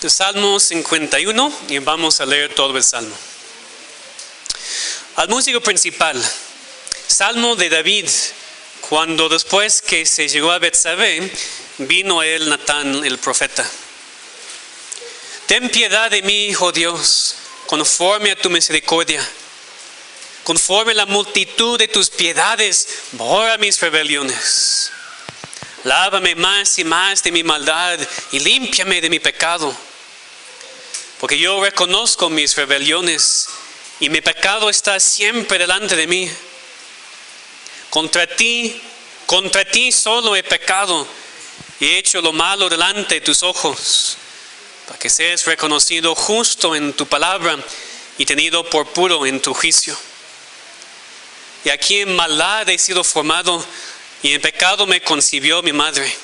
El Salmo 51 y vamos a leer todo el Salmo. Al músico principal, Salmo de David, cuando después que se llegó a Betsabé, vino a él Natán el profeta. Ten piedad de mí, oh Dios, conforme a tu misericordia. Conforme a la multitud de tus piedades, borra mis rebeliones. Lávame más y más de mi maldad y límpiame de mi pecado. Porque yo reconozco mis rebeliones y mi pecado está siempre delante de mí. Contra ti solo he pecado y he hecho lo malo delante de tus ojos, para que seas reconocido justo en tu palabra y tenido por puro en tu juicio. Y aquí en maldad he sido formado, y en pecado me concibió mi madre.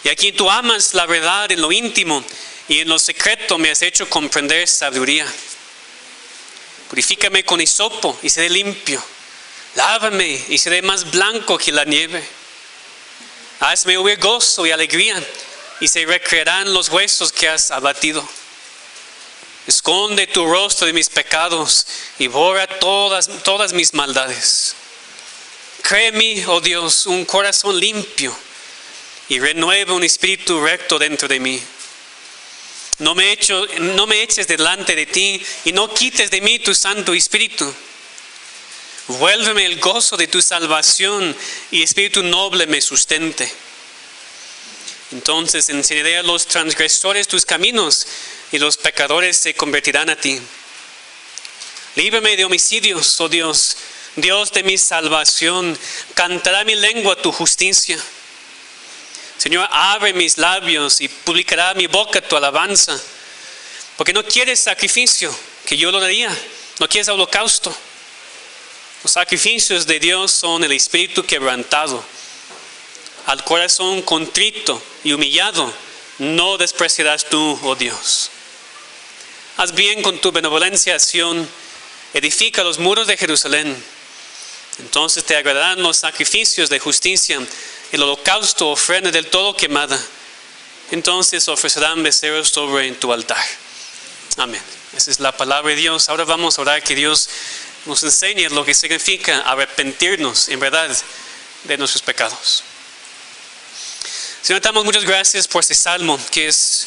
Y aquí tú amas la verdad en lo íntimo, y en lo secreto me has hecho comprender sabiduría. Purifícame con hisopo y seré limpio. Lávame y seré más blanco que la nieve. Hazme oír gozo y alegría, y se recrearán los huesos que has abatido. Esconde tu rostro de mis pecados y borra todas mis maldades. Crea en mí, oh Dios, un corazón limpio y renueva un espíritu recto dentro de mí. No me eches delante de ti y no quites de mí tu Santo Espíritu. Vuélveme el gozo de tu salvación y espíritu noble me sustente. Entonces enseñaré a los transgresores tus caminos y los pecadores se convertirán a ti. Líbrame de homicidios, oh Dios, Dios de mi salvación. Cantará mi lengua tu justicia. Señor, abre mis labios y publicará mi boca tu alabanza. Porque no quieres sacrificio, que yo lo daría. No quieres holocausto. Los sacrificios de Dios son el espíritu quebrantado. Al corazón contrito y humillado, no despreciarás tú, oh Dios. Haz bien con tu benevolencia, Sión. Edifica los muros de Jerusalén. Entonces te agradarán los sacrificios de justicia, el holocausto, ofrenda del todo quemada. Entonces ofrecerán becerros sobre tu altar. Amén. Esa es la palabra de Dios. Ahora vamos a orar que Dios nos enseñe lo que significa arrepentirnos en verdad de nuestros pecados. Señor, te damos muchas gracias por este salmo que es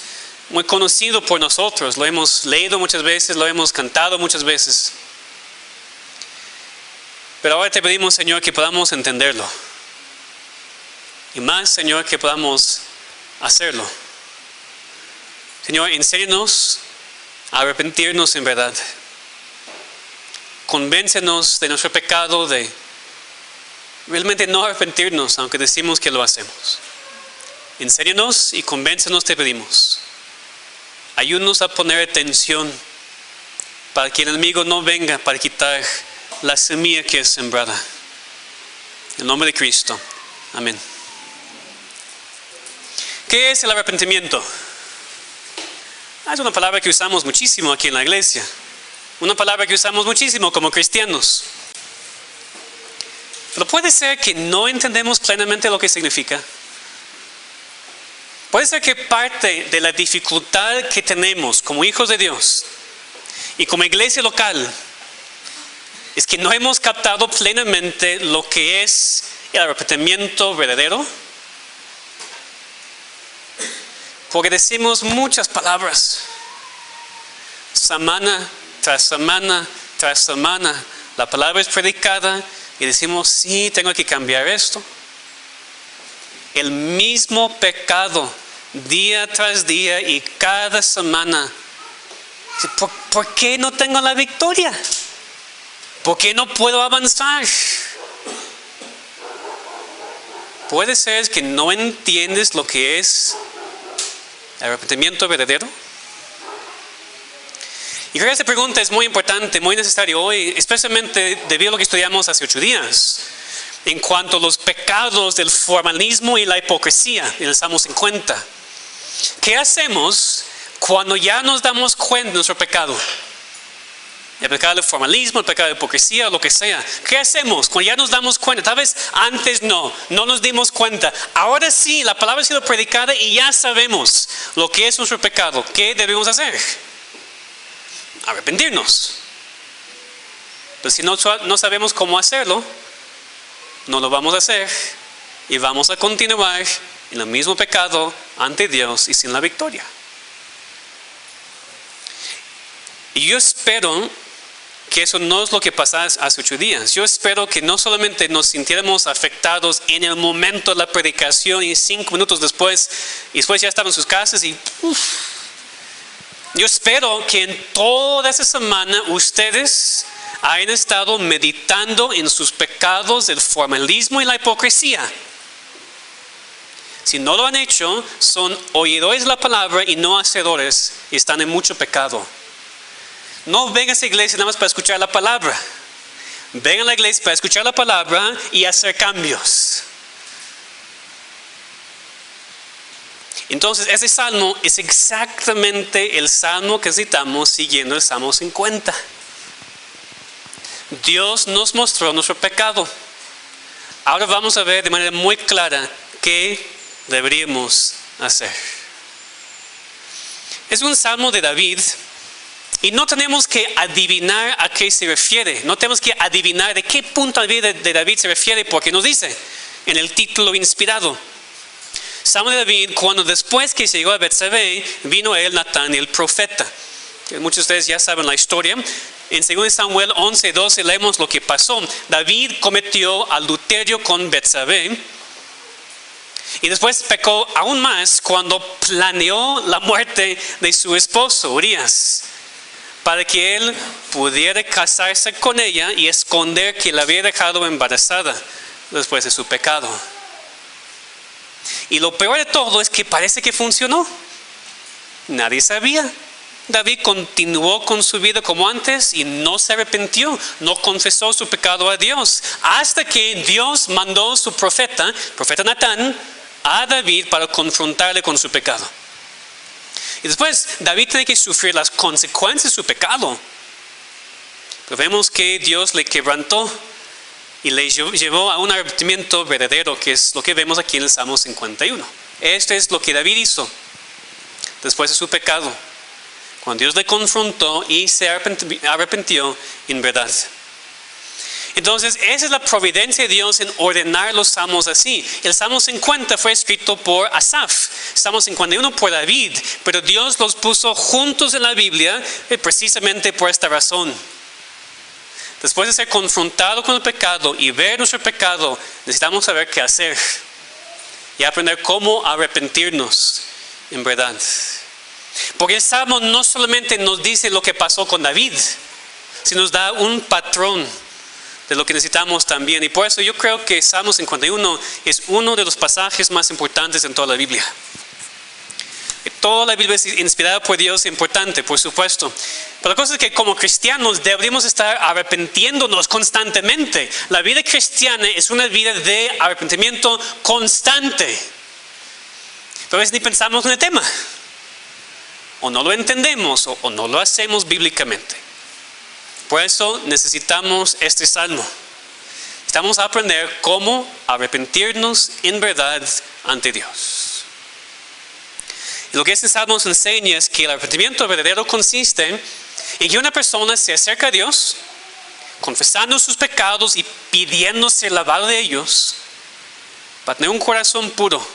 muy conocido por nosotros. Lo hemos leído muchas veces, lo hemos cantado muchas veces. Pero ahora te pedimos, Señor, que podamos entenderlo. Y más, Señor, que podamos hacerlo. Señor, enséñanos a arrepentirnos en verdad. Convéncenos de nuestro pecado, de realmente no arrepentirnos, aunque decimos que lo hacemos. Enséñanos y convéncenos, te pedimos. Ayúdanos a poner atención para que el enemigo no venga para quitar la semilla que es sembrada. En el nombre de Cristo. Amén. ¿Qué es el arrepentimiento? Es una palabra que usamos muchísimo aquí en la iglesia. Una palabra que usamos muchísimo como cristianos. Pero puede ser que no entendemos plenamente lo que significa. Puede ser que parte de la dificultad que tenemos como hijos de Dios y como iglesia local es que no hemos captado plenamente lo que es el arrepentimiento verdadero. Porque decimos muchas palabras. Semana tras semana tras semana. La palabra es predicada y decimos, sí, tengo que cambiar esto. El mismo pecado día tras día y cada semana. ¿Por qué no tengo la victoria? ¿Por qué no puedo avanzar? Puede ser que no entiendes lo que es el arrepentimiento verdadero. Y creo que esta pregunta es muy importante, muy necesaria hoy, especialmente debido a lo que estudiamos hace 8 días, en cuanto a los pecados del formalismo y la hipocresía en el Salmo 50. ¿Qué hacemos cuando ya nos damos cuenta de nuestro pecado? El pecado del formalismo, el pecado de hipocresía, lo que sea. ¿Qué hacemos? Cuando ya nos damos cuenta, tal vez antes no nos dimos cuenta. Ahora sí, la palabra ha sido predicada y ya sabemos lo que es nuestro pecado. ¿Qué debemos hacer? Arrepentirnos. Pero si no sabemos cómo hacerlo, no lo vamos a hacer y vamos a continuar en el mismo pecado ante Dios y sin la victoria. Y yo espero que eso no es lo que pasó hace 8 días. Yo espero que no solamente nos sintiéramos afectados en el momento de la predicación y 5 minutos después ya estaban en sus casas y yo espero que en toda esa semana ustedes hayan estado meditando en sus pecados del formalismo y la hipocresía. Si no lo han hecho, son oidores de la palabra y no hacedores y están en mucho pecado. No vengan a esa iglesia nada más para escuchar la palabra. Vengan a la iglesia para escuchar la palabra y hacer cambios. Entonces, ese salmo es exactamente el salmo que necesitamos siguiendo el Salmo 50. Dios nos mostró nuestro pecado. Ahora vamos a ver de manera muy clara qué deberíamos hacer. Es un salmo de David. Y no tenemos que adivinar a qué se refiere. No tenemos que adivinar de qué punto de vida de David se refiere, porque nos dice en el título inspirado. Salmo de David, cuando después que se llegó a Betsabé, vino a él Natán el profeta. Muchos de ustedes ya saben la historia. En 2 Samuel 11:12 leemos lo que pasó. David cometió adulterio con Betsabé. Y después pecó aún más cuando planeó la muerte de su esposo, Urías, para que él pudiera casarse con ella y esconder que la había dejado embarazada después de su pecado. Y lo peor de todo es que parece que funcionó. Nadie sabía. David continuó con su vida como antes y no se arrepintió, no confesó su pecado a Dios, hasta que Dios mandó su profeta Natán, a David para confrontarle con su pecado. Y después David tiene que sufrir las consecuencias de su pecado. Pero vemos que Dios le quebrantó y le llevó a un arrepentimiento verdadero, que es lo que vemos aquí en el Salmo 51. Esto es lo que David hizo después de su pecado, cuando Dios le confrontó y se arrepintió en verdad. Entonces, esa es la providencia de Dios en ordenar los salmos así. El Salmo 50 fue escrito por Asaf, Salmo 51 por David, pero Dios los puso juntos en la Biblia precisamente por esta razón. Después de ser confrontado con el pecado y ver nuestro pecado, necesitamos saber qué hacer y aprender cómo arrepentirnos en verdad. Porque el Salmo no solamente nos dice lo que pasó con David, sino nos da un patrón de lo que necesitamos también. Y por eso yo creo que Salmo 51 es uno de los pasajes más importantes en toda la Biblia. Toda la Biblia es inspirada por Dios, importante, por supuesto. Pero la cosa es que como cristianos deberíamos estar arrepintiéndonos constantemente. La vida cristiana es una vida de arrepentimiento constante. Pero a veces ni pensamos en el tema. O no lo entendemos o no lo hacemos bíblicamente. Por eso necesitamos este salmo. Necesitamos aprender cómo arrepentirnos en verdad ante Dios. Y lo que este salmo nos enseña es que el arrepentimiento verdadero consiste en que una persona se acerca a Dios, confesando sus pecados y pidiéndose el lavado de ellos, para tener un corazón puro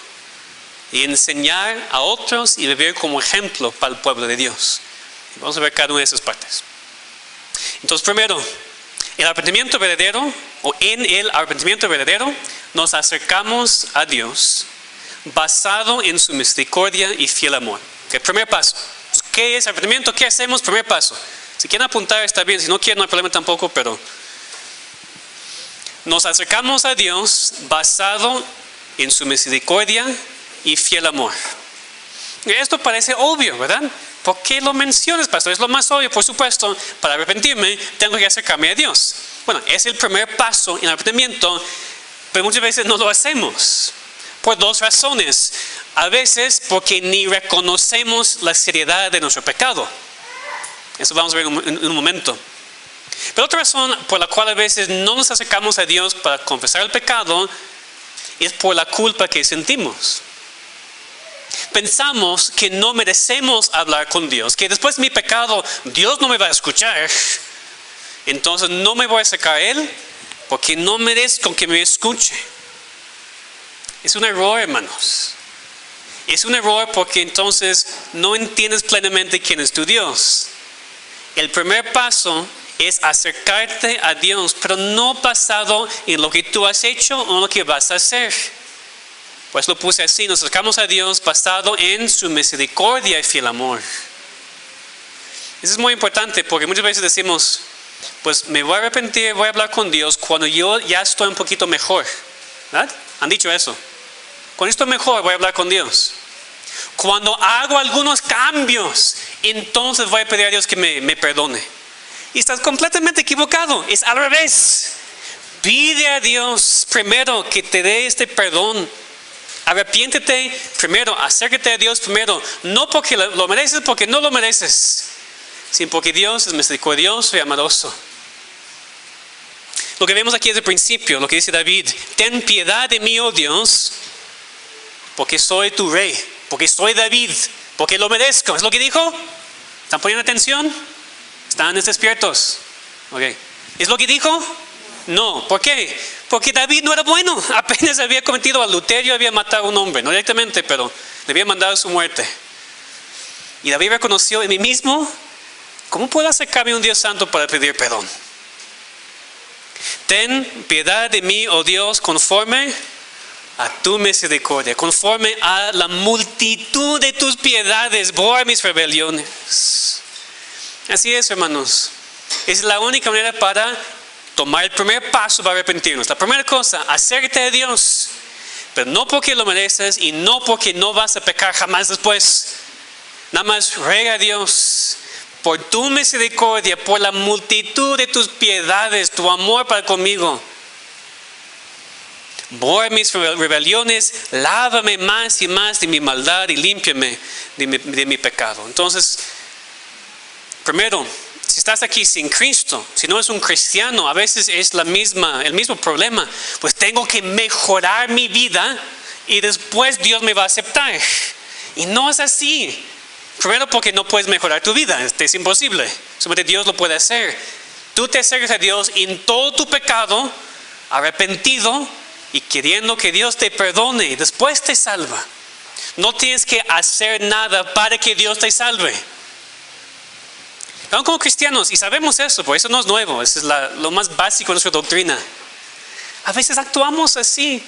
y enseñar a otros y vivir como ejemplo para el pueblo de Dios. Vamos a ver cada una de esas partes. Entonces, primero, el arrepentimiento verdadero, o en el arrepentimiento verdadero, nos acercamos a Dios basado en su misericordia y fiel amor. Okay, primer paso. ¿Qué es arrepentimiento? ¿Qué hacemos? Primer paso. Si quieren apuntar está bien, si no quieren no hay problema tampoco, pero nos acercamos a Dios basado en su misericordia y fiel amor. Esto parece obvio, ¿verdad? ¿Por qué lo mencionas, pastor? Es lo más obvio, por supuesto. Para arrepentirme tengo que acercarme a Dios. Bueno, es el primer paso en el arrepentimiento, pero muchas veces no lo hacemos. Por dos razones. A veces porque ni reconocemos la seriedad de nuestro pecado. Eso vamos a ver en un momento. Pero otra razón por la cual a veces no nos acercamos a Dios para confesar el pecado es por la culpa que sentimos. Pensamos que no merecemos hablar con Dios, que después de mi pecado Dios no me va a escuchar. Entonces no me voy a acercar a Él porque no merezco que me escuche. Es un error, hermanos. Es un error porque entonces no entiendes plenamente quién es tu Dios. El primer paso es acercarte a Dios, pero no basado en lo que tú has hecho o en lo que vas a hacer. Pues lo puse así: nos acercamos a Dios basado en su misericordia y fiel amor. Eso es muy importante porque muchas veces decimos, pues me voy a arrepentir, voy a hablar con Dios cuando yo ya estoy un poquito mejor. ¿Verdad? Han dicho eso. Cuando estoy mejor voy a hablar con Dios. Cuando hago algunos cambios, entonces voy a pedir a Dios que me perdone. Y estás completamente equivocado. Es al revés. Pide a Dios primero que te dé este perdón. Arrepiéntete primero, acércate a Dios primero. No porque lo mereces, porque no lo mereces, sino porque Dios es misericordioso y amoroso. Lo que vemos aquí es el principio, lo que dice David: ten piedad de mí, oh Dios, porque soy tu rey, porque soy David, porque lo merezco. ¿Es lo que dijo? ¿Están poniendo atención? ¿Están despiertos? Okay. ¿Es lo que dijo? No. ¿Por qué? Porque David no era bueno. Apenas había cometido adulterio, había matado a un hombre, no directamente, pero le había mandado a su muerte. Y David reconoció en mí mismo: ¿cómo puedo acercarme a un Dios santo para pedir perdón? Ten piedad de mí, oh Dios, conforme a tu misericordia, conforme a la multitud de tus piedades, borra mis rebeliones. Así es, hermanos. Es la única manera para tomar el primer paso para arrepentirnos. La primera cosa: acércate a Dios, pero no porque lo mereces y no porque no vas a pecar jamás después. Nada más ruega a Dios por tu misericordia, por la multitud de tus piedades, tu amor para conmigo. Borra mis rebeliones, lávame más y más de mi maldad y límpiame de mi pecado. Entonces, primero, si estás aquí sin Cristo, si no eres un cristiano, a veces es el mismo problema. Pues tengo que mejorar mi vida y después Dios me va a aceptar. Y no es así. Primero, porque no puedes mejorar tu vida, es imposible. Solamente Dios lo puede hacer. Tú te acercas a Dios en todo tu pecado, arrepentido y queriendo que Dios te perdone y después te salva. No tienes que hacer nada para que Dios te salve. Estamos como cristianos y sabemos eso, por eso no es nuevo, eso es lo más básico de nuestra doctrina. A veces actuamos así: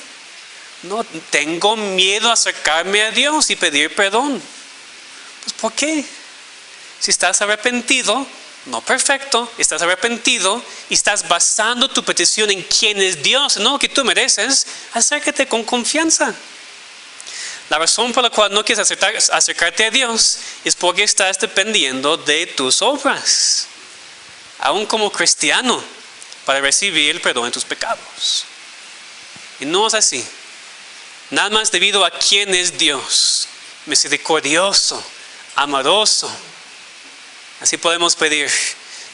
no tengo miedo a acercarme a Dios y pedir perdón. Pues ¿por qué? Si estás arrepentido, no perfecto, estás arrepentido y estás basando tu petición en quién es Dios, no que tú mereces, acércate con confianza. La razón por la cual no quieres acercarte a Dios es porque estás dependiendo de tus obras, aún como cristiano, para recibir el perdón de tus pecados. Y no es así. Nada más debido a quién es Dios, misericordioso, amoroso. Así podemos pedir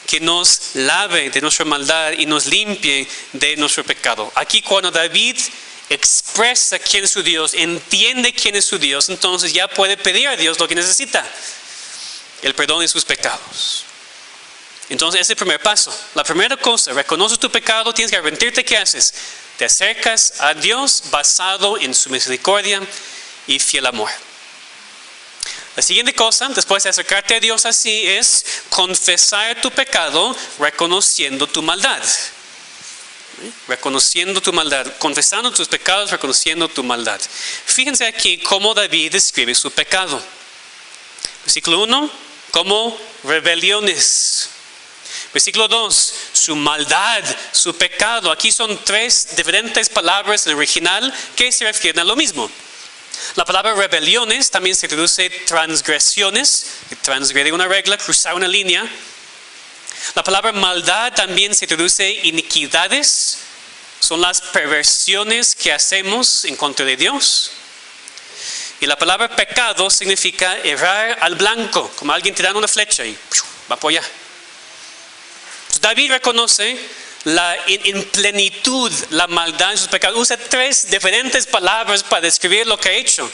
que nos lave de nuestra maldad y nos limpie de nuestro pecado. Aquí cuando David expresa quién es su Dios, entiende quién es su Dios, entonces ya puede pedir a Dios lo que necesita: el perdón de sus pecados. Entonces ese es el primer paso. La primera cosa: reconoces tu pecado, tienes que arrepentirte. ¿Qué haces? Te acercas a Dios basado en su misericordia y fiel amor. La siguiente cosa, después de acercarte a Dios así, es confesar tu pecado reconociendo tu maldad. Reconociendo tu maldad, confesando tus pecados, reconociendo tu maldad. Fíjense aquí cómo David describe su pecado. Versículo 1, como rebeliones. Versículo 2, su maldad, su pecado. Aquí son tres diferentes palabras en el original que se refieren a lo mismo. La palabra rebeliones también se traduce transgresiones, transgredir una regla, cruzar una línea. La palabra maldad también se traduce iniquidades, son las perversiones que hacemos en contra de Dios. Y la palabra pecado significa errar al blanco, como alguien tirando una flecha y va por allá. David reconoce en plenitud la maldad de sus pecados. Usa 3 diferentes palabras para describir lo que ha hecho.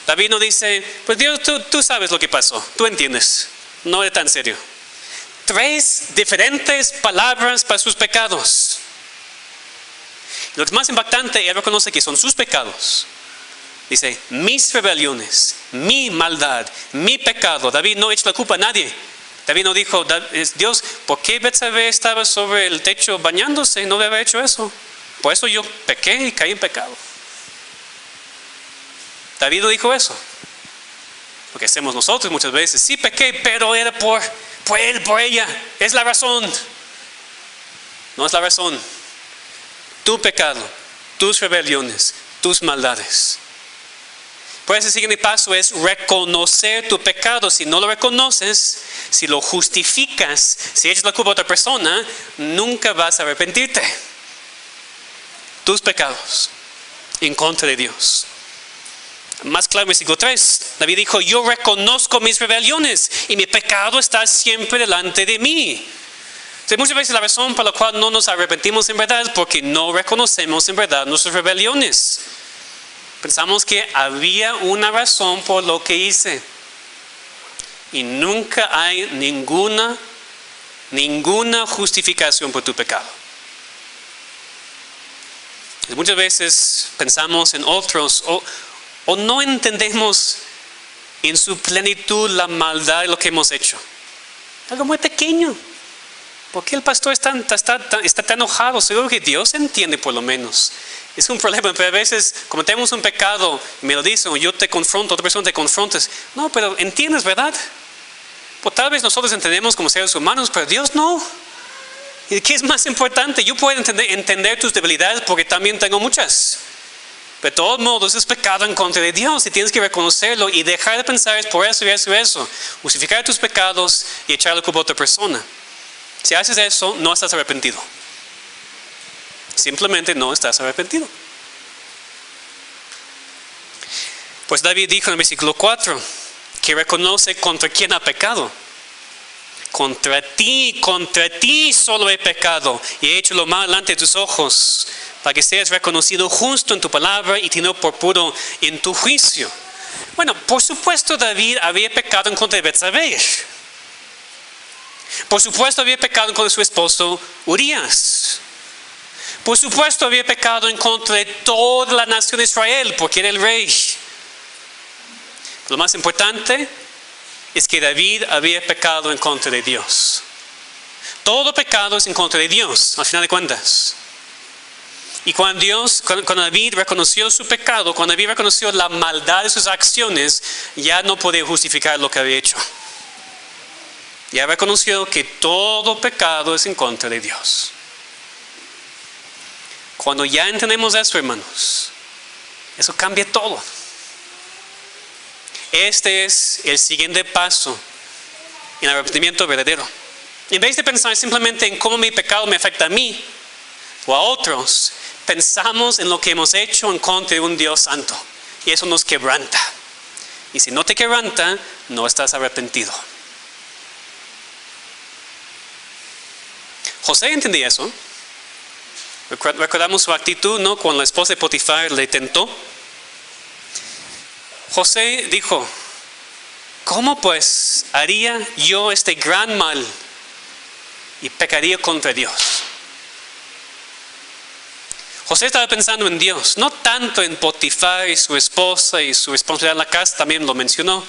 David no dice, pues Dios, tú sabes lo que pasó, tú entiendes, no es tan serio. 3 diferentes palabras para sus pecados. Lo más impactante, él reconoce que son sus pecados. Dice, mis rebeliones, mi maldad, mi pecado. David no echa la culpa a nadie. David no dijo, Dios, ¿por qué Betsabé estaba sobre el techo bañándose? No debe haber hecho eso. Por eso yo pequé y caí en pecado. David no dijo eso. Lo que hacemos nosotros muchas veces, sí pequé, pero era por él, por ella. Es la razón. No es la razón. Tu pecado, tus rebeliones, tus maldades. Por eso el siguiente paso es reconocer tu pecado. Si no lo reconoces, si lo justificas, si echas la culpa a otra persona, nunca vas a arrepentirte. Tus pecados en contra de Dios. Más claro, versículo 3. David dijo, yo reconozco mis rebeliones y mi pecado está siempre delante de mí. Entonces, muchas veces la razón por la cual no nos arrepentimos en verdad es porque no reconocemos en verdad nuestras rebeliones. Pensamos que había una razón por lo que hice. Y nunca hay ninguna justificación por tu pecado. Muchas veces pensamos en otros o no entendemos en su plenitud la maldad de lo que hemos hecho. Algo muy pequeño. ¿Por qué el pastor está tan enojado? Seguro que Dios entiende por lo menos. Es un problema, pero a veces cometemos un pecado, me lo dicen, o yo te confronto, otra persona te confrontas. No, pero entiendes, ¿verdad? Pues tal vez nosotros entendemos como seres humanos, pero Dios no. ¿Y qué es más importante? Yo puedo entender tus debilidades porque también tengo muchas. Pero de todos modos es pecado en contra de Dios y tienes que reconocerlo y dejar de pensar es por eso y eso y eso. Justificar tus pecados y echar la culpa a otra persona. Si haces eso, no estás arrepentido. Simplemente no estás arrepentido. Pues David dijo en el versículo 4 que reconoce contra quién ha pecado. Contra ti solo he pecado y he hecho lo malo delante de tus ojos, para que seas reconocido justo en tu palabra y tenido por puro en tu juicio. Bueno, por supuesto David había pecado en contra de Betsabé. Por supuesto había pecado en contra de su esposo Urías. Por supuesto había pecado en contra de toda la nación de Israel, porque era el rey. Lo más importante es que David había pecado en contra de Dios. Todo pecado es en contra de Dios, al final de cuentas. Y cuando David reconoció su pecado, cuando David reconoció la maldad de sus acciones, ya no podía justificar lo que había hecho. Ya reconoció que todo pecado es en contra de Dios. Cuando ya entendemos eso, hermanos, eso cambia todo. Este es el siguiente paso en el arrepentimiento verdadero. En vez de pensar simplemente en cómo mi pecado me afecta a mí o a otros, pensamos en lo que hemos hecho en contra de un Dios santo. Y eso nos quebranta. Y si no te quebranta, no estás arrepentido. José entendía eso. Recordamos su actitud, ¿no? Cuando la esposa de Potifar le tentó. José dijo, ¿cómo pues haría yo este gran mal y pecaría contra Dios? José estaba pensando en Dios, no tanto en Potifar y su esposa y su responsabilidad en la casa, también lo mencionó.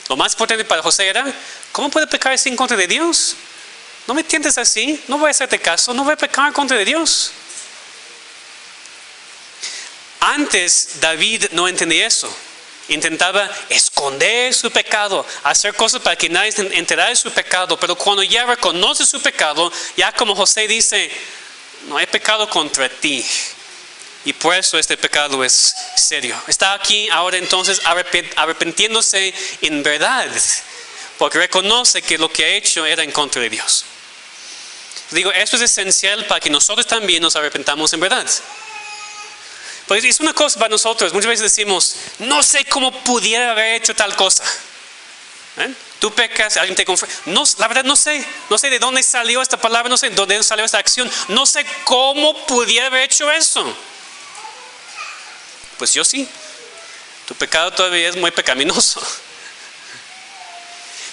Lo más importante para José era, ¿cómo puede pecar así en contra de Dios? No me entiendes así, no voy a hacerte caso, no voy a pecar contra de Dios. Antes David no entendía eso. Intentaba esconder su pecado, hacer cosas para que nadie se enterara de su pecado. Pero cuando ya reconoce su pecado, ya como José dice, no hay pecado contra ti. Y por eso este pecado es serio. Está aquí ahora entonces arrepintiéndose en verdad. Porque reconoce que lo que ha hecho era en contra de Dios. Digo, eso es esencial para que nosotros también nos arrepentamos en verdad. Porque es una cosa para nosotros. Muchas veces decimos, no sé cómo pudiera haber hecho tal cosa. tú pecas, alguien te confronta. No, la verdad no sé de dónde salió esta palabra, no sé de dónde salió esta acción, no sé cómo pudiera haber hecho eso. Pues yo sí, tu pecado todavía es muy pecaminoso.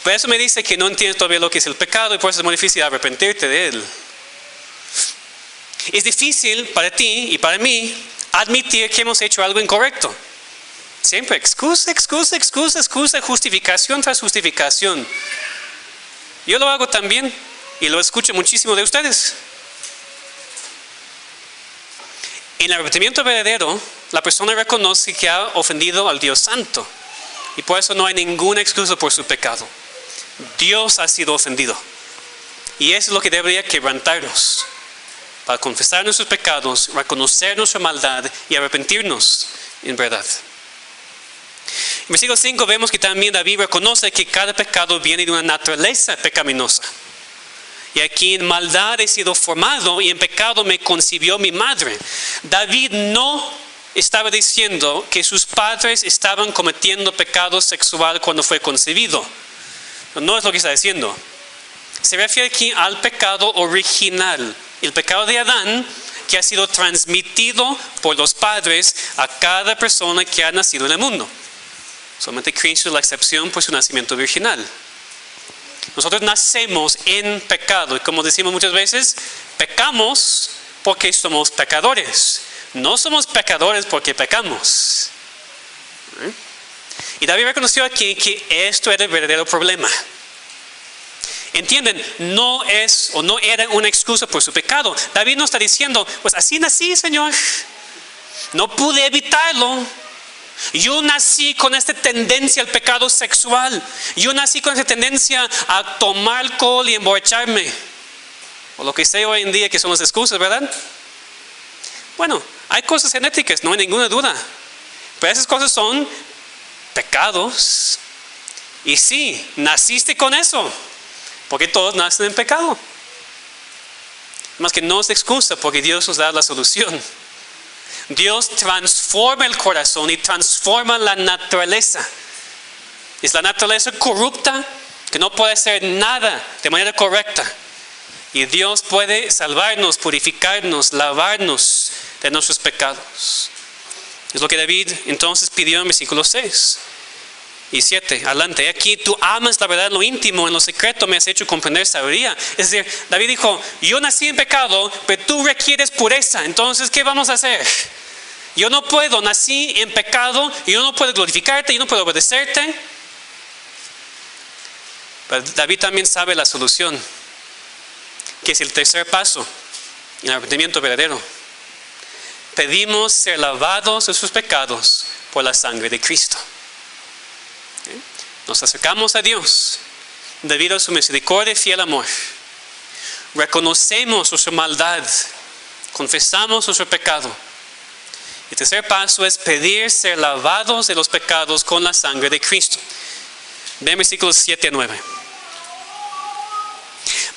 Por eso me dice que no entiendes todavía lo que es el pecado y por eso es muy difícil arrepentirte de él. Es difícil para ti y para mí admitir que hemos hecho algo incorrecto. Siempre excusa, justificación tras justificación. Yo lo hago también y lo escucho muchísimo de ustedes. En el arrepentimiento verdadero, la persona reconoce que ha ofendido al Dios Santo y por eso no hay ninguna excusa por su pecado. Dios ha sido ofendido y eso es lo que debería quebrantarnos para confesar nuestros pecados, reconocer nuestra maldad y arrepentirnos en verdad. En versículo 5 vemos que también David reconoce que cada pecado viene de una naturaleza pecaminosa. Y aquí en maldad he sido formado y en pecado me concibió mi madre. David no estaba diciendo que sus padres estaban cometiendo pecado sexual cuando fue concebido. No es lo que está diciendo. Se refiere aquí al pecado original, el pecado de Adán, que ha sido transmitido por los padres a cada persona que ha nacido en el mundo. Solamente Cristo es la excepción por su nacimiento virginal. Nosotros nacemos en pecado y como decimos muchas veces, pecamos porque somos pecadores. No somos pecadores porque pecamos. Y David reconoció aquí que esto era el verdadero problema. ¿Entienden? No era una excusa por su pecado. David no está diciendo, pues así nací, Señor. No pude evitarlo. Yo nací con esta tendencia al pecado sexual. Yo nací con esta tendencia a tomar alcohol y emborracharme. O lo que sé hoy en día que son las excusas, ¿verdad? Bueno, hay cosas genéticas, no hay ninguna duda. Pero esas cosas son pecados. Y sí, naciste con eso. Porque todos nacen en pecado. Más que no es excusa porque Dios nos da la solución. Dios transforma el corazón y transforma la naturaleza. Es la naturaleza corrupta que no puede hacer nada de manera correcta. Y Dios puede salvarnos, purificarnos, lavarnos de nuestros pecados. Es lo que David entonces pidió en versículo 6 y 7. Adelante, aquí tú amas la verdad en lo íntimo, en lo secreto me has hecho comprender sabiduría. Es decir, David dijo, yo nací en pecado, pero tú requieres pureza. Entonces, ¿qué vamos a hacer? Yo no puedo, nací en pecado, yo no puedo glorificarte, yo no puedo obedecerte. Pero David también sabe la solución, que es el tercer paso en el arrepentimiento verdadero. Pedimos ser lavados de sus pecados por la sangre de Cristo. Nos acercamos a Dios debido a su misericordia y fiel amor. Reconocemos nuestra maldad, confesamos nuestro pecado. El tercer paso es pedir ser lavados de los pecados con la sangre de Cristo. Ven versículos 7 a 9.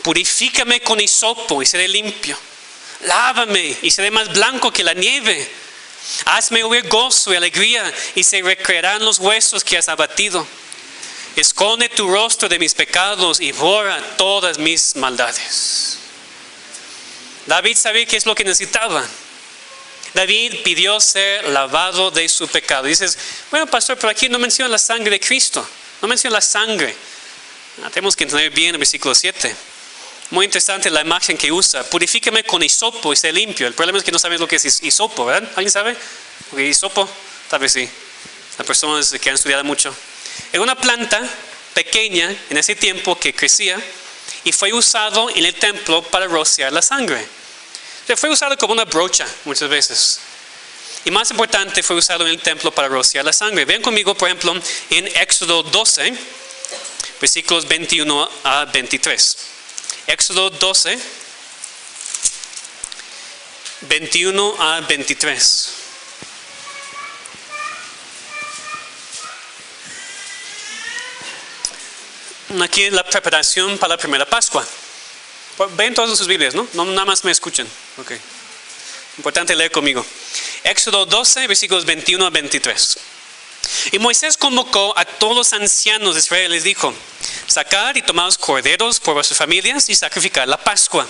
Purifícame con hisopo y seré limpio. Lávame y seré más blanco que la nieve. Hazme oír gozo y alegría y se recrearán los huesos que has abatido. Esconde tu rostro de mis pecados y borra todas mis maldades. David sabía qué es lo que necesitaba. David pidió ser lavado de su pecado. Dices, bueno, pastor, pero aquí no menciona la sangre de Cristo. No menciona la sangre. Tenemos que entender bien el versículo 7. Muy interesante la imagen que usa. Purifícame con hisopo y sé limpio. El problema es que no sabes lo que es hisopo, ¿verdad? ¿Alguien sabe? Porque hisopo, tal vez sí. Las personas que han estudiado mucho. Era una planta pequeña en ese tiempo que crecía y fue usado en el templo para rociar la sangre. Fue usado como una brocha muchas veces. Y más importante, fue usado en el templo para rociar la sangre. Vean conmigo, por ejemplo, en Éxodo 12, versículos 21 a 23. Éxodo 12, 21 a 23. Aquí es la preparación para la primera Pascua. Ven todos en sus Biblias, ¿no? No nada más me escuchan. Okay. Importante leer conmigo. Éxodo 12, versículos 21 a 23. Y Moisés convocó a todos los ancianos de Israel y les dijo: sacar y tomad los corderos por vuestras familias y sacrificar la Pascua.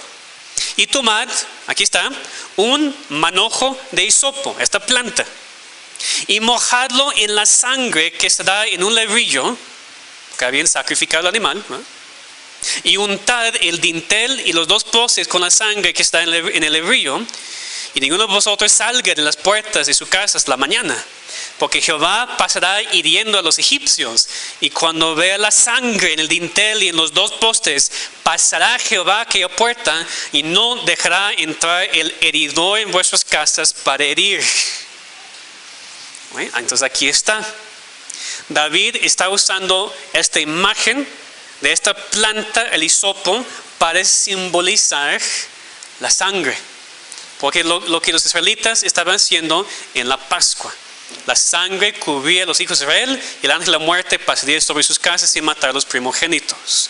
Y tomad, aquí está, un manojo de hisopo, esta planta, y mojadlo en la sangre que estará en un lebrillo, que habían sacrificado el animal, ¿no? Y untad el dintel y los 2 postes con la sangre que está en el lebrillo, y ninguno de vosotros salga de las puertas de su casa hasta la mañana, porque Jehová pasará hiriendo a los egipcios, y cuando vea la sangre en el dintel y en los 2 postes, pasará Jehová a aquella puerta y no dejará entrar el heridor en vuestras casas para herir. Bueno, entonces aquí está. David está usando esta imagen de esta planta, el hisopo, para simbolizar la sangre. Porque lo que los israelitas estaban haciendo en la Pascua. La sangre cubría a los hijos de Israel y el ángel de la muerte pasaría sobre sus casas y matar a los primogénitos.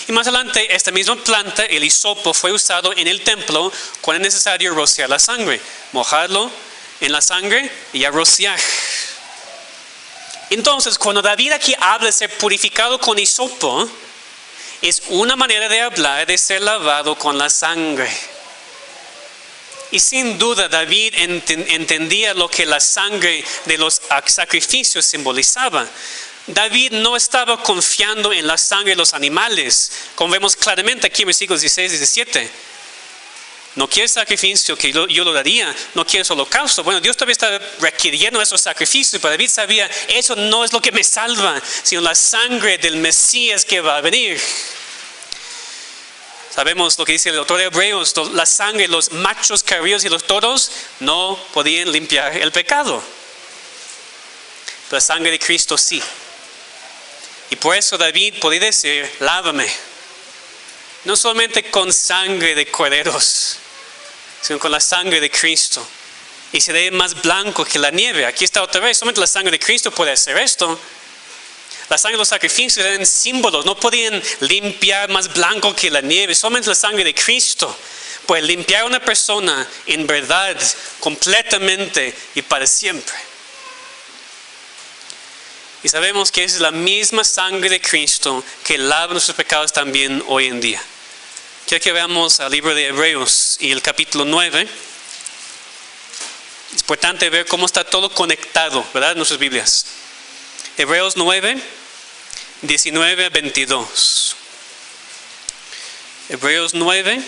Y más adelante, esta misma planta, el hisopo, fue usado en el templo cuando es necesario rociar la sangre. Mojarlo en la sangre y a rociar. Entonces, cuando David aquí habla de ser purificado con hisopo, es una manera de hablar de ser lavado con la sangre. Y sin duda David entendía lo que la sangre de los sacrificios simbolizaba. David no estaba confiando en la sangre de los animales, como vemos claramente aquí en versículos 16 y 17. No quieres sacrificio que yo lo daría, no quieres holocausto. Bueno, Dios todavía está requiriendo esos sacrificios, pero David sabía, eso no es lo que me salva, sino la sangre del Mesías que va a venir. Sabemos lo que dice el autor de Hebreos, la sangre, los machos cabríos y los toros no podían limpiar el pecado. La sangre de Cristo sí. Y por eso David podía decir, lávame. No solamente con sangre de corderos, sino con la sangre de Cristo. Y seré más blanco que la nieve. Aquí está otra vez, solamente la sangre de Cristo puede hacer esto. La sangre de los sacrificios eran símbolos, no podían limpiar más blanco que la nieve. Solamente la sangre de Cristo puede limpiar a una persona en verdad, completamente y para siempre. Y sabemos que es la misma sangre de Cristo que lava nuestros pecados también hoy en día. Quiero que veamos al libro de Hebreos y el capítulo 9. Es importante ver cómo está todo conectado, ¿verdad? En nuestras Biblias. Hebreos 9, 19 a 22. Hebreos 9,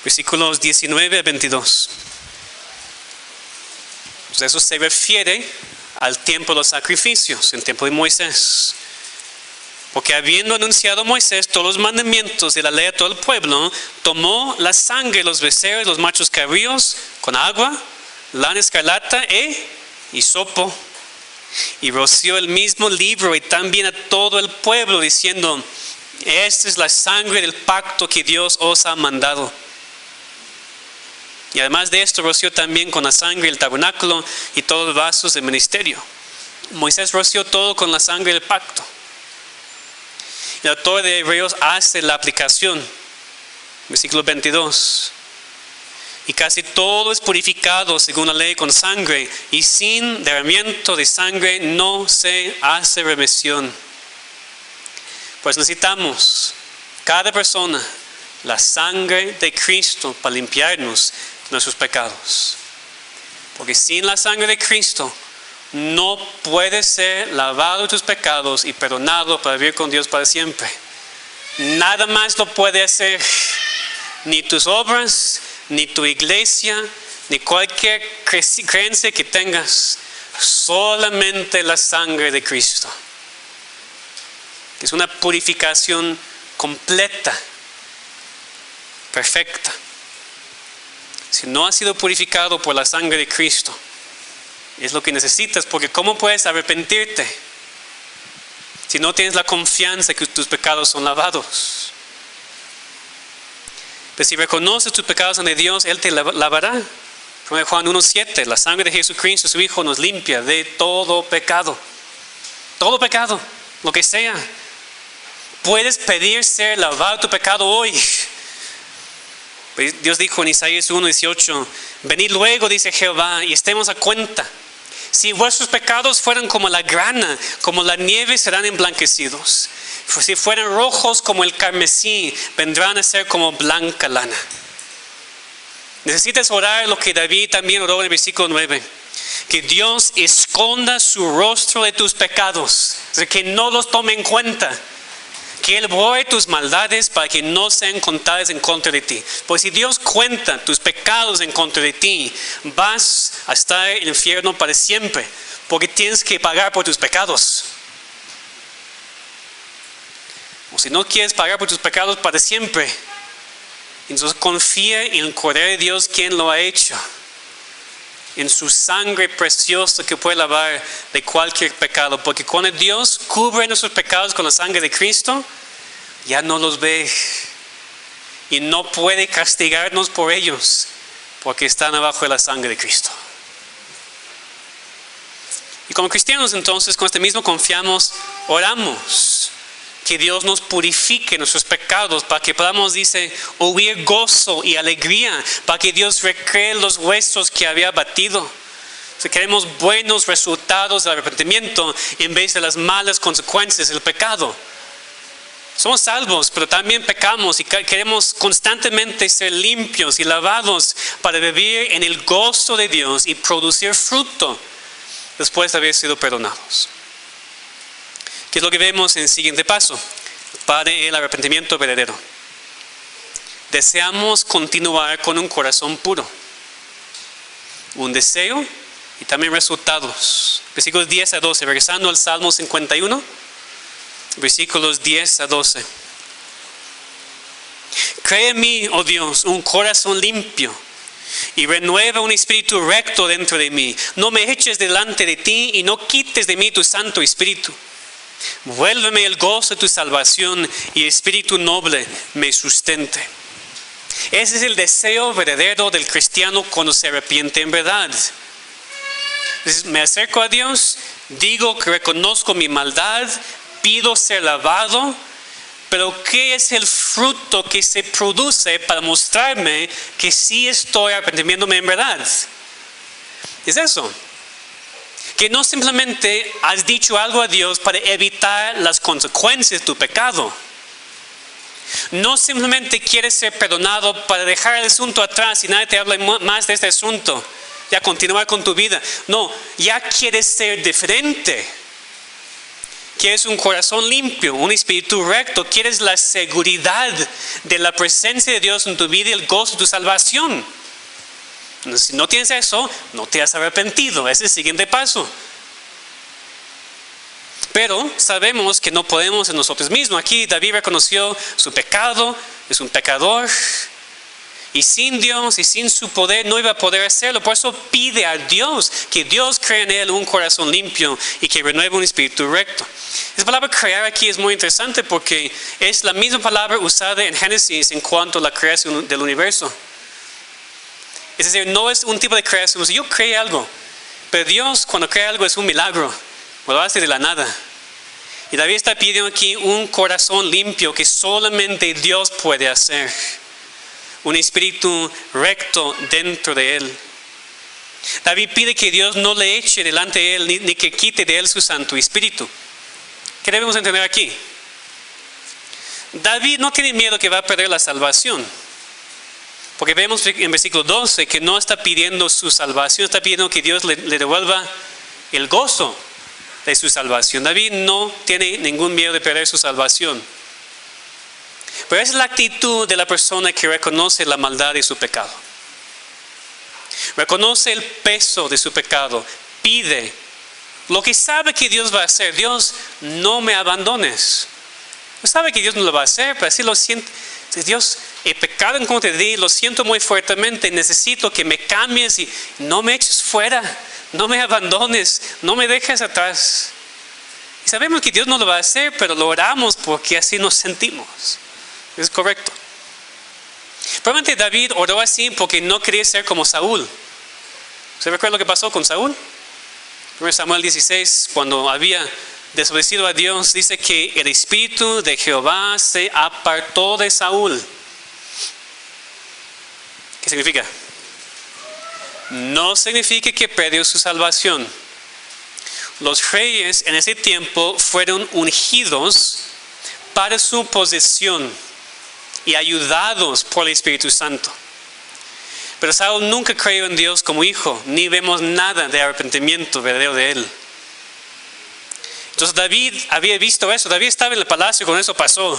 versículos 19 a 22. Pues eso se refiere al tiempo de los sacrificios, el tiempo de Moisés. Porque habiendo anunciado Moisés todos los mandamientos de la ley a todo el pueblo, tomó la sangre de los becerros, los machos cabríos, con agua, lana escarlata e hisopo, y roció el mismo libro y también a todo el pueblo, diciendo, esta es la sangre del pacto que Dios os ha mandado. Y además de esto, roció también con la sangre el tabernáculo y todos los vasos del ministerio. Moisés roció todo con la sangre del pacto. El autor de Hebreos hace la aplicación, versículo 22. Y casi todo es purificado según la ley con sangre, y sin derramamiento de sangre no se hace remisión. Pues necesitamos, cada persona, la sangre de Cristo para limpiarnos de nuestros pecados. Porque sin la sangre de Cristo no puedes ser lavado de tus pecados y perdonado para vivir con Dios para siempre. Nada más lo puede hacer, ni tus obras, ni tu iglesia, ni cualquier creencia que tengas. Solamente la sangre de Cristo. Es una purificación completa, perfecta. Si no has sido purificado por la sangre de Cristo, es lo que necesitas, porque ¿cómo puedes arrepentirte si no tienes la confianza que tus pecados son lavados? Pero si reconoces tus pecados ante Dios, Él te lavará. 1 Juan 1:7, la sangre de Jesucristo, su Hijo, nos limpia de todo pecado. Todo pecado, lo que sea. Puedes pedir ser lavado de tu pecado hoy. Dios dijo en Isaías 1:18, venid luego, dice Jehová, y estemos a cuenta. Si vuestros pecados fueran como la grana, como la nieve, serán emblanquecidos. Si fueran rojos como el carmesí, vendrán a ser como blanca lana. Necesitas orar lo que David también oró en el versículo 9. Que Dios esconda su rostro de tus pecados, que no los tome en cuenta. Que Él borre tus maldades para que no sean contadas en contra de ti. Pues si Dios cuenta tus pecados en contra de ti, vas a estar en el infierno para siempre, porque tienes que pagar por tus pecados. O si no quieres pagar por tus pecados para siempre, entonces confía en el Cordero de Dios, quien lo ha hecho, en su sangre preciosa que puede lavar de cualquier pecado. Porque cuando Dios cubre nuestros pecados con la sangre de Cristo, ya no los ve y no puede castigarnos por ellos, porque están abajo de la sangre de Cristo. Y como cristianos entonces, con este mismo confiamos, oramos que Dios nos purifique nuestros pecados para que podamos, dice, oír gozo y alegría, para que Dios recree los huesos que había batido. Si queremos buenos resultados del arrepentimiento en vez de las malas consecuencias del pecado. Somos salvos, pero también pecamos y queremos constantemente ser limpios y lavados para vivir en el gozo de Dios y producir fruto después de haber sido perdonados. ¿Qué es lo que vemos en el siguiente paso? Para el arrepentimiento verdadero. Deseamos continuar con un corazón puro. Un deseo y también resultados. Versículos 10 a 12. Regresando al Salmo 51. Versículos 10 a 12. Crea en mí, oh Dios, un corazón limpio y renueva un espíritu recto dentro de mí. No me eches delante de ti y no quites de mí tu Santo Espíritu. Vuélveme el gozo de tu salvación y espíritu noble me sustente. Ese es el deseo verdadero del cristiano cuando se arrepiente en verdad. Me acerco a Dios, digo que reconozco mi maldad, pido ser lavado, pero ¿qué es el fruto que se produce para mostrarme que sí estoy arrepintiéndome en verdad? Es eso. Que no simplemente has dicho algo a Dios para evitar las consecuencias de tu pecado. No simplemente quieres ser perdonado para dejar el asunto atrás y nadie te habla más de este asunto. Ya continuar con tu vida. No, ya quieres ser diferente. Quieres un corazón limpio, un espíritu recto. Quieres la seguridad de la presencia de Dios en tu vida y el gozo de tu salvación. Si no tienes eso, no te has arrepentido. Ese es el siguiente paso. Pero sabemos que no podemos en nosotros mismos. Aquí David reconoció su pecado, es un pecador. Y sin Dios y sin su poder no iba a poder hacerlo. Por eso pide a Dios que Dios cree en él un corazón limpio y que renueve un espíritu recto. Esa palabra crear aquí es muy interesante porque es la misma palabra usada en Génesis en cuanto a la creación del universo. Es decir, no es un tipo de creación. Yo creé algo, pero Dios cuando crea algo es un milagro. Lo hace de la nada. Y David está pidiendo aquí un corazón limpio que solamente Dios puede hacer. Un espíritu recto dentro de él. David pide que Dios no le eche delante de él ni que quite de él su Santo Espíritu. ¿Qué debemos entender aquí? David no tiene miedo que va a perder la salvación. Porque vemos en versículo 12 que no está pidiendo su salvación, está pidiendo que Dios le devuelva el gozo de su salvación. David no tiene ningún miedo de perder su salvación. Pero esa es la actitud de la persona que reconoce la maldad de su pecado. Reconoce el peso de su pecado. Pide lo que sabe que Dios va a hacer. Dios, no me abandones. Sabe que Dios no lo va a hacer, pero así lo siente. Dios, he pecado en contra de ti, lo siento muy fuertemente, necesito que me cambies y no me eches fuera, no me abandones, no me dejes atrás. Y sabemos que Dios no lo va a hacer, pero lo oramos porque así nos sentimos. Es correcto. Probablemente David oró así porque no quería ser como Saúl. ¿Se recuerda lo que pasó con Saúl? 1 Samuel 16, cuando había desobedecido a Dios, dice que el espíritu de Jehová se apartó de Saúl. ¿Qué significa? No significa que perdió su salvación. Los reyes en ese tiempo fueron ungidos para su posesión y ayudados por el Espíritu Santo. Pero Saúl nunca creyó en Dios como hijo, ni vemos nada de arrepentimiento verdadero de él. Entonces David había visto eso, David estaba en el palacio cuando eso pasó.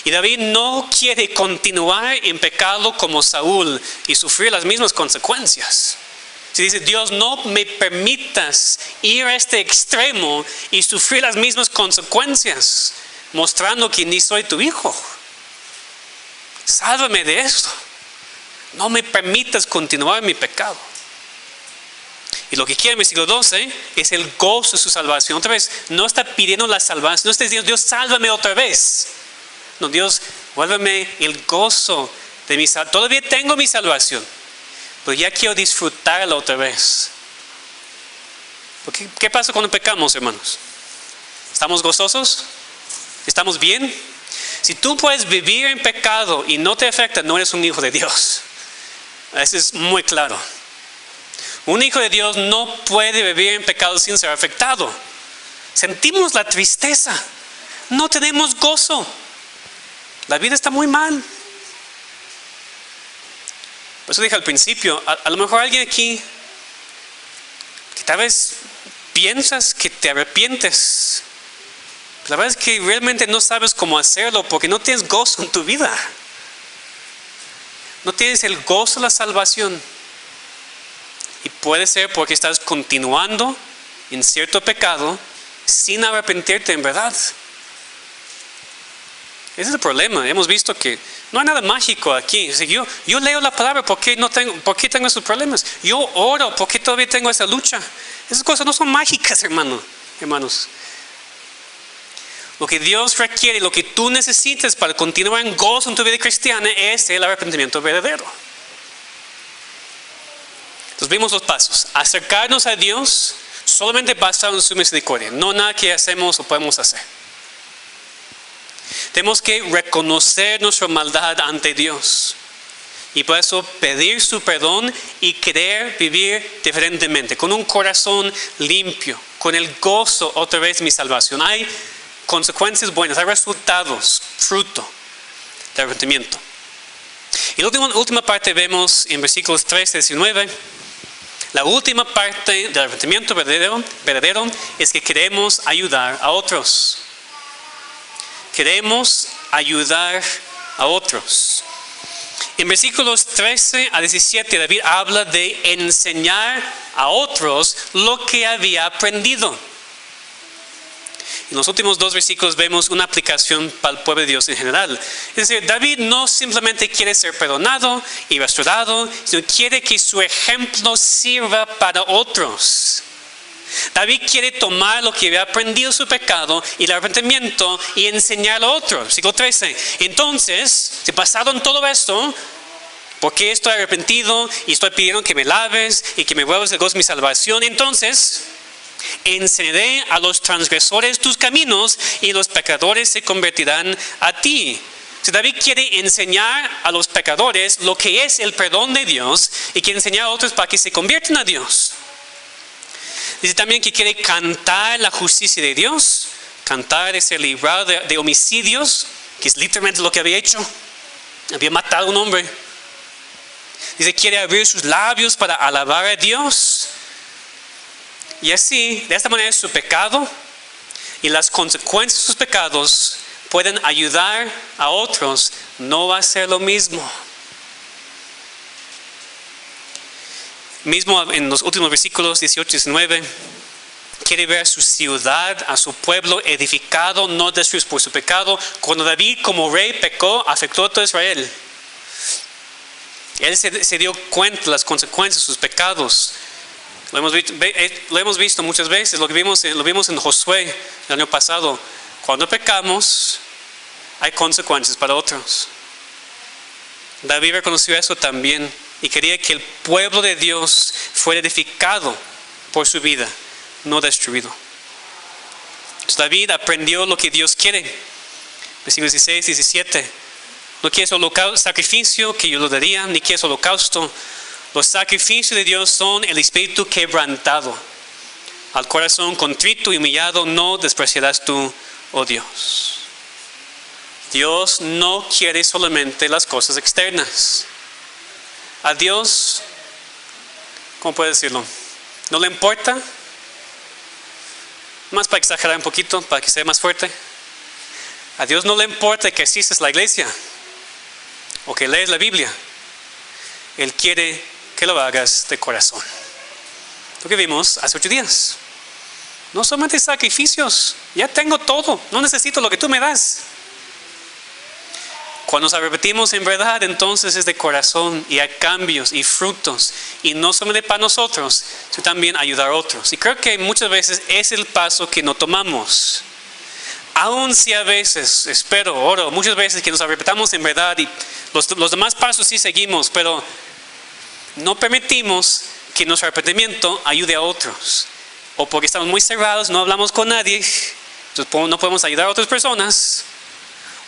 Y David no quiere continuar en pecado como Saúl y sufrir las mismas consecuencias. Si dice, Dios, no me permitas ir a este extremo y sufrir las mismas consecuencias, mostrando que ni soy tu hijo. Sálvame de esto. No me permitas continuar en mi pecado. Y lo que quiere en versículo 12 es el gozo de su salvación. Otra vez, no está pidiendo la salvación, no está diciendo, Dios, sálvame otra vez. No, Dios, vuélveme el gozo de mi salvación. Todavía tengo mi salvación, pero ya quiero disfrutarla otra vez. ¿Qué pasa cuando pecamos, hermanos? ¿Estamos gozosos? ¿Estamos bien? Si tú puedes vivir en pecado y no te afecta, no eres un hijo de Dios. Eso es muy claro. Un hijo de Dios no puede vivir en pecado sin ser afectado. Sentimos la tristeza. No tenemos gozo. La vida está muy mal. Por eso dije al principio, a lo mejor alguien aquí que tal vez piensas que te arrepientes. La verdad es que realmente no sabes cómo hacerlo porque no tienes gozo en tu vida. No tienes el gozo de la salvación. Y puede ser porque estás continuando en cierto pecado sin arrepentirte en verdad. Ese es el problema. Hemos visto que no hay nada mágico aquí. Yo leo la palabra, ¿por qué tengo esos problemas? Yo oro, ¿por qué todavía tengo esa lucha? Esas cosas no son mágicas, hermanos. Lo que Dios requiere, lo que tú necesitas para continuar en gozo en tu vida cristiana es el arrepentimiento verdadero. Entonces vimos los pasos. Acercarnos a Dios solamente basado en su misericordia. No nada que hacemos o podemos hacer. Tenemos que reconocer nuestra maldad ante Dios. Y por eso pedir su perdón y querer vivir diferentemente. Con un corazón limpio. Con el gozo otra vez de mi salvación. Hay consecuencias buenas. Hay resultados. Fruto de arrepentimiento. Y la última parte vemos en versículos 13 y 19. La última parte del arrepentimiento verdadero es que queremos ayudar a otros. Queremos ayudar a otros. En versículos 13 a 17 David habla de enseñar a otros lo que había aprendido. En los últimos dos versículos vemos una aplicación para el pueblo de Dios en general. Es decir, David no simplemente quiere ser perdonado y restaurado, sino quiere que su ejemplo sirva para otros. David quiere tomar lo que había aprendido su pecado y el arrepentimiento y enseñarlo a otros. Versículo 13. Entonces, si pasaron todo esto, porque estoy arrepentido y estoy pidiendo que me laves y que me vuelvas el gozo de mi salvación, entonces enseñaré a los transgresores tus caminos y los pecadores se convertirán a ti. Si David quiere enseñar a los pecadores lo que es el perdón de Dios y quiere enseñar a otros para que se conviertan a Dios. Dice también que quiere cantar la justicia de Dios, cantar de ser librado de homicidios, que es literalmente lo que había hecho. Había matado a un hombre. Dice quiere abrir sus labios para alabar a Dios. Y así, de esta manera, su pecado y las consecuencias de sus pecados pueden ayudar a otros no a hacer lo mismo. Mismo en los últimos versículos 18 y 19, quiere ver a su ciudad, a su pueblo edificado, no destruido por su pecado. Cuando David como rey pecó, afectó a todo Israel. Él se dio cuenta de las consecuencias de sus pecados. Lo hemos visto muchas veces, lo vimos en Josué el año pasado. Cuando pecamos, hay consecuencias para otros. David reconoció eso también y quería que el pueblo de Dios fuera edificado por su vida, no destruido. Entonces David aprendió lo que Dios quiere. Versículos 16, 17. No quieres sacrificio que yo lo daría, ni quieres holocausto. Los sacrificios de Dios son el espíritu quebrantado. Al corazón contrito y humillado no despreciarás tú, oh Dios. Dios no quiere solamente las cosas externas. A Dios, ¿cómo puedo decirlo? ¿No le importa? Más para exagerar un poquito, para que sea más fuerte. A Dios no le importa que asistas a la iglesia o que lees la Biblia. Él quiere que lo hagas de corazón. Lo que vimos hace 8 días. No solamente sacrificios, ya tengo todo, no necesito lo que tú me das. Cuando nos arrepentimos en verdad, entonces es de corazón y hay cambios y frutos. Y no solamente para nosotros, sino también ayudar a otros. Y creo que muchas veces es el paso que no tomamos. Aun si a veces, oro, muchas veces que nos arrepentamos en verdad y los demás pasos sí seguimos, pero no permitimos que nuestro arrepentimiento ayude a otros. O porque estamos muy cerrados, no hablamos con nadie, entonces no podemos ayudar a otras personas.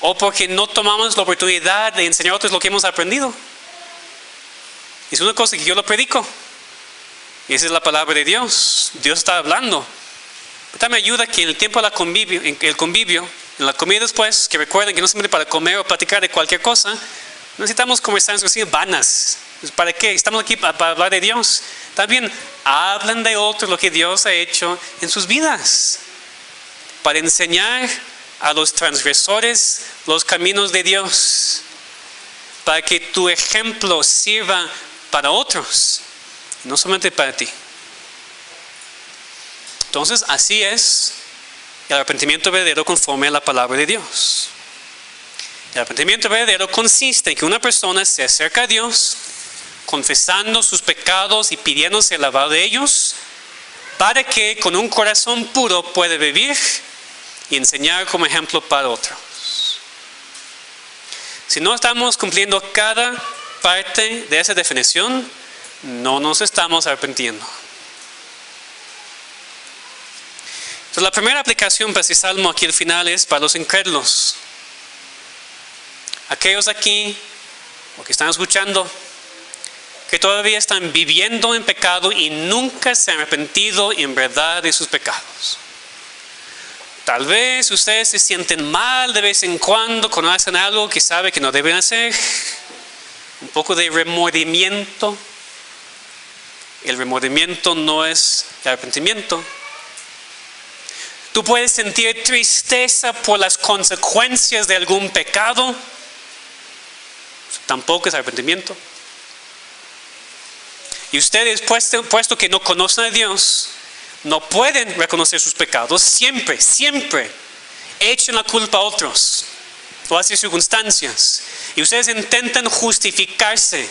O porque no tomamos la oportunidad de enseñar a otros lo que hemos aprendido. Es una cosa que yo lo predico. Y esa es la palabra de Dios. Dios está hablando. Pero también ayuda que en el tiempo de el convivio, en la comida después, que recuerden que no solamente para comer o platicar de cualquier cosa, necesitamos conversaciones vanas. ¿Para qué? Estamos aquí para hablar de Dios. También hablan de otros lo que Dios ha hecho en sus vidas. Para enseñar a los transgresores los caminos de Dios, para que tu ejemplo sirva para otros, no solamente para ti. Entonces, así es el arrepentimiento verdadero conforme a la palabra de Dios. El arrepentimiento verdadero consiste en que una persona se acerca a Dios, confesando sus pecados y pidiéndose el lavado de ellos, para que con un corazón puro pueda vivir y enseñar como ejemplo para otros. Si no estamos cumpliendo cada parte de esa definición, no nos estamos arrepintiendo. Entonces, la primera aplicación para este salmo aquí al final es para los incrédulos. Aquellos aquí, o que están escuchando, que todavía están viviendo en pecado y nunca se han arrepentido en verdad de sus pecados. Tal vez ustedes se sienten mal de vez en cuando hacen algo que saben que no deben hacer. Un poco de remordimiento. El remordimiento no es el arrepentimiento. Tú puedes sentir tristeza por las consecuencias de algún pecado. Tampoco es arrepentimiento. Y ustedes, puesto que no conocen a Dios, no pueden reconocer sus pecados, siempre echan la culpa a otros o a sus circunstancias. Y ustedes intentan justificarse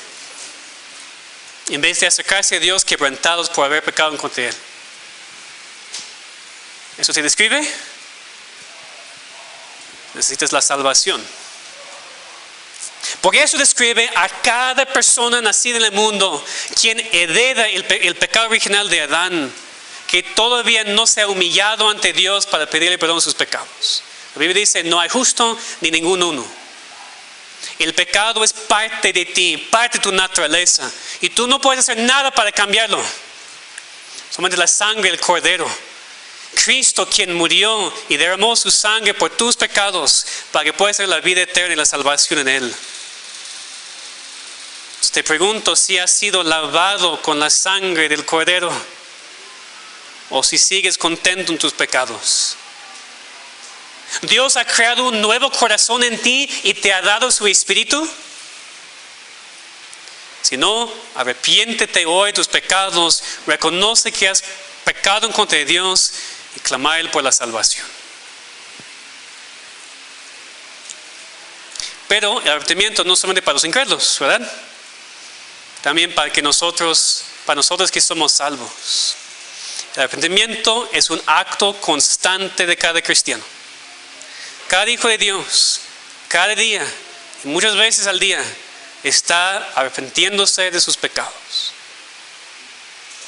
en vez de acercarse a Dios quebrantados por haber pecado en contra de Él. ¿Eso te describe? Necesitas la salvación. Porque eso describe a cada persona nacida en el mundo, quien hereda el pecado original de Adán, que todavía no se ha humillado ante Dios para pedirle perdón de sus pecados. La Biblia dice, no hay justo ni ningún uno. El pecado es parte de ti, parte de tu naturaleza, y tú no puedes hacer nada para cambiarlo. Solamente la sangre del Cordero. Cristo, quien murió y derramó su sangre por tus pecados, para que puedas tener la vida eterna y la salvación en Él. Te pregunto si has sido lavado con la sangre del Cordero, o si sigues contento en tus pecados. Dios ha creado un nuevo corazón en ti y te ha dado su Espíritu. Si no, arrepiéntete hoy de tus pecados, reconoce que has pecado en contra de Dios y clama a Él por la salvación. Pero el arrepentimiento no solamente para los incrédulos, ¿verdad? También para nosotros que somos salvos. El arrepentimiento es un acto constante de cada cristiano. Cada hijo de Dios, cada día, y muchas veces al día, está arrepintiéndose de sus pecados.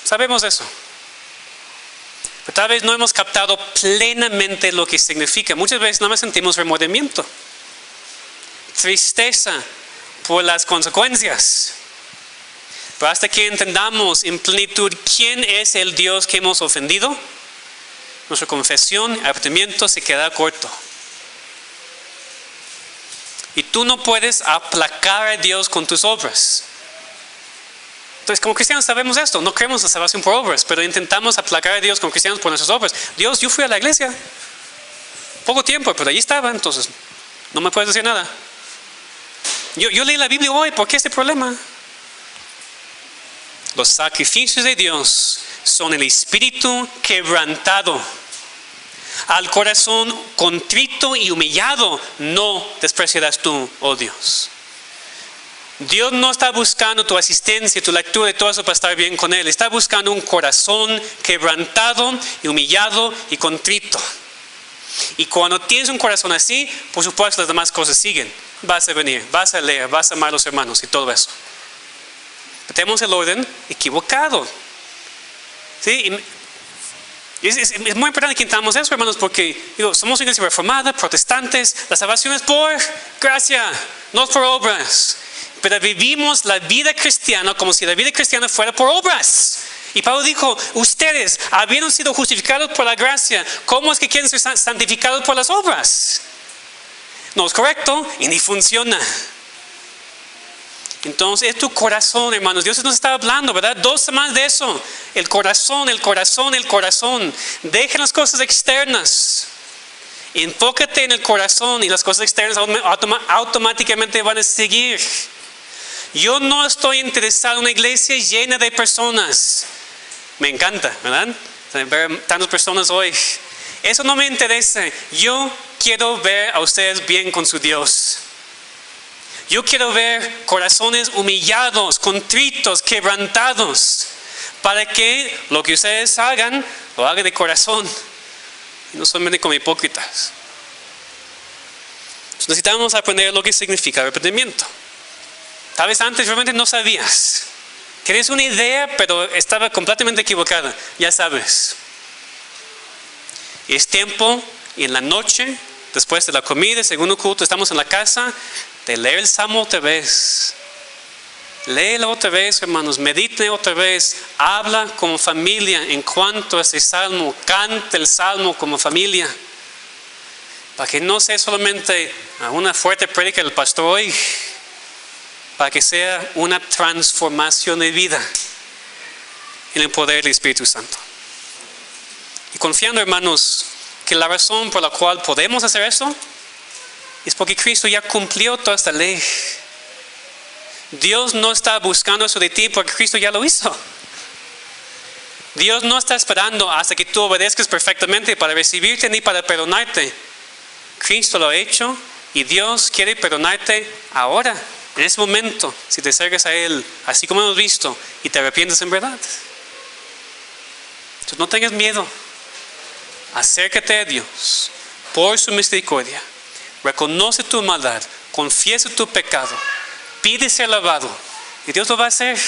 Sabemos eso. Pero tal vez no hemos captado plenamente lo que significa. Muchas veces nada más sentimos remordimiento, tristeza por las consecuencias. Pero hasta que entendamos en plenitud quién es el Dios que hemos ofendido, nuestra confesión, arrepentimiento se queda corto. Y tú no puedes aplacar a Dios con tus obras. Entonces, como cristianos sabemos esto. No creemos la salvación por obras, pero intentamos aplacar a Dios como cristianos por nuestras obras. Dios, yo fui a la iglesia poco tiempo, pero allí estaba, entonces no me puedes decir nada. Yo leí la Biblia hoy, ¿por qué este problema? Los sacrificios de Dios son el espíritu quebrantado. Al corazón contrito y humillado no despreciarás tú, oh Dios. Dios no está buscando tu asistencia, tu lectura y todo eso para estar bien con Él. Está buscando un corazón quebrantado y humillado y contrito. Y cuando tienes un corazón así, por supuesto las demás cosas siguen. Vas a venir, vas a leer, vas a amar a los hermanos y todo eso. Pero tenemos el orden equivocado. ¿Sí? Es muy importante que entendamos eso, hermanos, porque somos una iglesia reformada, protestantes. La salvación es por gracia, no por obras. Pero vivimos la vida cristiana como si la vida cristiana fuera por obras. Y Pablo dijo, ustedes, habiendo sido justificados por la gracia, ¿cómo es que quieren ser santificados por las obras? No es correcto y ni funciona. Entonces es tu corazón, hermanos. Dios nos está hablando, ¿verdad? 2 semanas de eso. El corazón, el corazón, el corazón. Dejen las cosas externas. Enfócate en el corazón y las cosas externas automáticamente van a seguir. Yo no estoy interesado en una iglesia llena de personas. Me encanta, ¿verdad? Ver tantas personas hoy. Eso no me interesa. Yo quiero ver a ustedes bien con su Dios. Yo quiero ver corazones humillados, contritos, quebrantados, para que lo que ustedes hagan, lo hagan de corazón, y no solamente como hipócritas. Entonces necesitamos aprender lo que significa arrepentimiento. Tal vez antes realmente no sabías. Tienes una idea, pero estaba completamente equivocada. Ya sabes. Es tiempo, y en la noche, después de la comida, segundo culto, estamos en la casa, de leer el Salmo otra vez. Léelo otra vez, hermanos. Medite otra vez. Habla como familia en cuanto a ese Salmo. Canta el Salmo como familia. Para que no sea solamente una fuerte prédica del pastor hoy. Para que sea una transformación de vida en el poder del Espíritu Santo. Y confiando, hermanos, que la razón por la cual podemos hacer eso es porque Cristo ya cumplió toda esta ley. Dios no está buscando eso de ti porque Cristo ya lo hizo. Dios no está esperando hasta que tú obedezcas perfectamente para recibirte ni para perdonarte. Cristo lo ha hecho y Dios quiere perdonarte ahora, en ese momento, si te acercas a Él, así como hemos visto, y te arrepientes en verdad. Entonces no tengas miedo. Acércate a Dios por su misericordia. Reconoce tu maldad, confiesa tu pecado, pide ser lavado y Dios lo va a hacer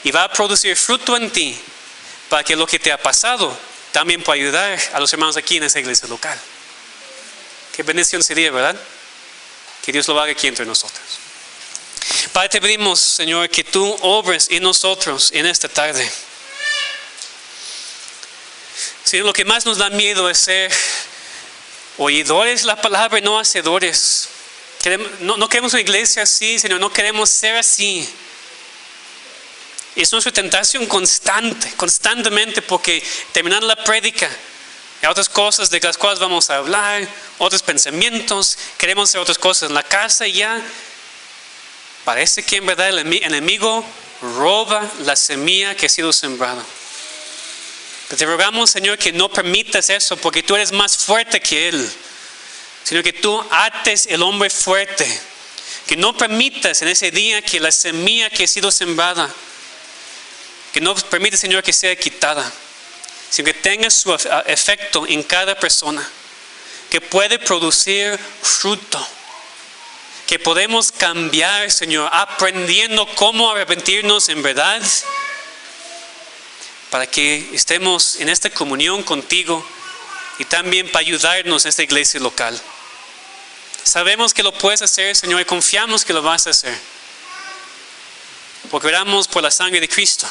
y va a producir fruto en ti para que lo que te ha pasado también pueda ayudar a los hermanos aquí en esa iglesia local. Qué bendición sería, ¿verdad? Que Dios lo haga aquí entre nosotros. Padre, te pedimos, Señor, que tú obres en nosotros en esta tarde. Señor, lo que más nos da miedo es ser oidores de la palabra y no hacedores. No queremos una iglesia así, Señor, no queremos ser así. Es nuestra tentación constantemente, porque terminando la prédica, hay otras cosas de las cuales vamos a hablar, otros pensamientos, queremos hacer otras cosas en la casa y ya parece que en verdad el enemigo roba la semilla que ha sido sembrada. Pero te rogamos, Señor, que no permitas eso, porque tú eres más fuerte que Él. Sino que tú ates el hombre fuerte. Que no permitas en ese día que la semilla que ha sido sembrada, que no permitas, Señor, que sea quitada, sino que tenga su efecto en cada persona. Que puede producir fruto. Que podemos cambiar, Señor, aprendiendo cómo arrepentirnos en verdad, para que estemos en esta comunión contigo y también para ayudarnos en esta iglesia local. Sabemos que lo puedes hacer, Señor, y confiamos que lo vas a hacer. porque oramos por la sangre de Cristo.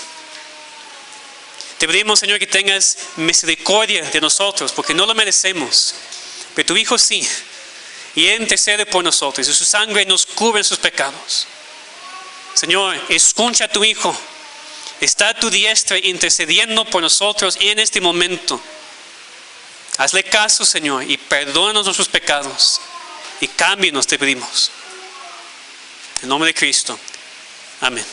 Te pedimos, Señor, que tengas misericordia de nosotros, porque no lo merecemos, pero tu Hijo sí, y Él intercede por nosotros, y su sangre nos cubre sus pecados. Señor, escucha a tu Hijo, está a tu diestra intercediendo por nosotros en este momento. Hazle caso, Señor, y perdónanos nuestros pecados, y cámbienos, te pedimos. En nombre de Cristo. Amén.